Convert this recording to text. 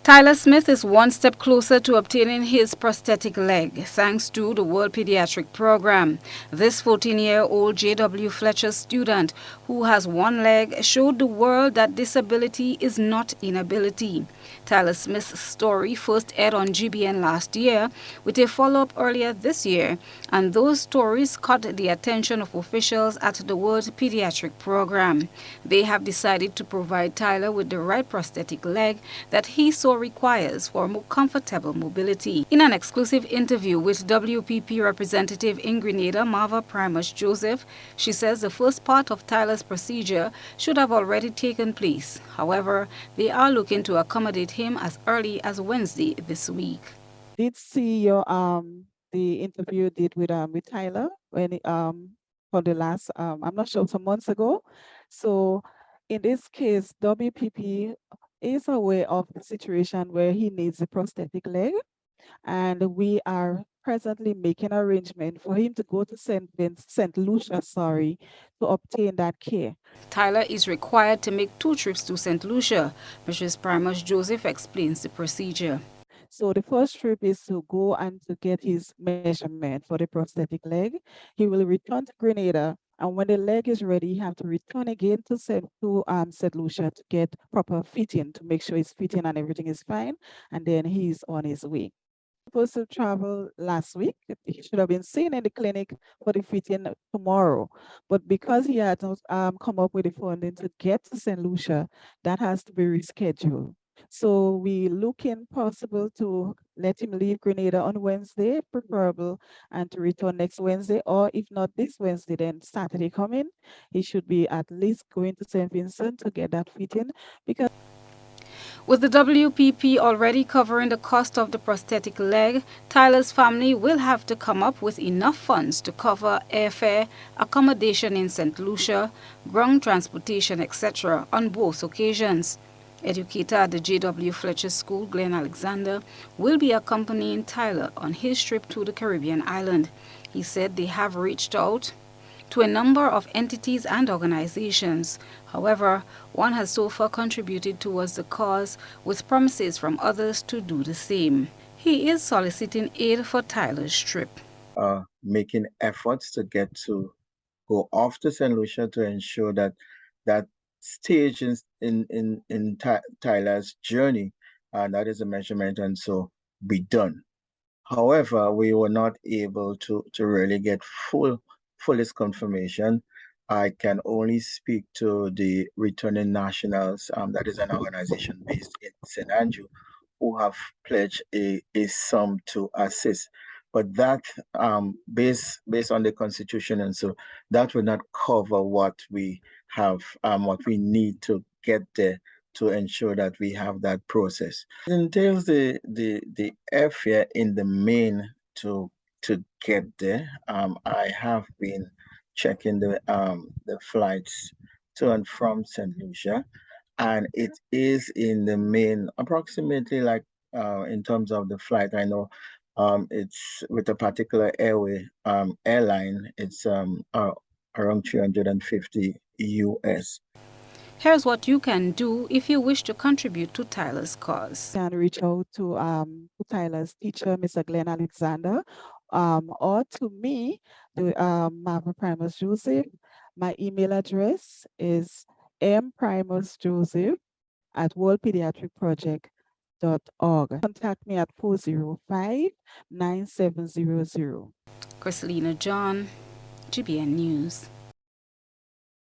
Tyler Smith is one step closer to obtaining his prosthetic leg thanks to the World Pediatric Program. This 14-year-old J.W. Fletcher student who has one leg showed the world that disability is not inability. Tyler Smith's story first aired on GBN last year with a follow-up earlier this year, and those stories caught the attention of officials at the World Pediatric Program. They have decided to provide Tyler with the right prosthetic leg that he so requires for more comfortable mobility. In an exclusive interview with WPP representative in Grenada, Marva Primus Joseph, she says the first part of Tyler's procedure should have already taken place. However, they are looking to accommodate him as early as Wednesday this week. Did see your the interview you did with Tyler when for the last I'm not sure, some months ago. So in this case, WPP is aware of the situation where he needs a prosthetic leg, and we are presently making arrangement for him to go to St. Lucia, to obtain that care. Tyler is required to make 2 trips to St. Lucia. Mrs. Primus Joseph explains the procedure. So the first trip is to go and to get his measurement for the prosthetic leg. He will return to Grenada, and when the leg is ready, he have to return again to St. Lucia to get proper fitting, to make sure it's fitting and everything is fine, and then he's on his way. Supposed to travel last week. He should have been seen in the clinic for the fitting tomorrow, but because he had not come up with the funding to get to St. Lucia, that has to be rescheduled. So we looking possible to let him leave Grenada on Wednesday, preferable, and to return next Wednesday, or if not this Wednesday, then Saturday coming. He should be at least going to St. Vincent to get that fitting, because with the WPP already covering the cost of the prosthetic leg, Tyler's family will have to come up with enough funds to cover airfare, accommodation in St. Lucia, ground transportation, etc. on both occasions. Educator at the J.W. Fletcher School, Glenn Alexander, will be accompanying Tyler on his trip to the Caribbean island. He said they have reached out to a number of entities and organizations. However, one has so far contributed towards the cause, with promises from others to do the same. He is soliciting aid for Tyler's trip. Making efforts to get to go off to St. Lucia to ensure that that stage in Tyler's journey, and that is a measurement, and so be done. However, we were not able to really get fullest confirmation. I can only speak to the Returning Nationals, that is an organization based in St. Andrew, who have pledged a sum to assist. But that, based on the Constitution, and so that will not cover what we have, what we need to get there to ensure that we have that process. It entails the airfare in the main to get there. I have been checking the flights to and from St. Lucia, and it is in the main approximately like in terms of the flight. I know it's with a particular airline. It's around 350 US. Here's what you can do if you wish to contribute to Tyler's cause. You can reach out to Tyler's teacher, Mr. Glenn Alexander, or to me, the Marva Primus Joseph. My email address is mprimusjoseph@worldpediatricproject.org. Contact me at 405-9700. Christlina John, GBN News.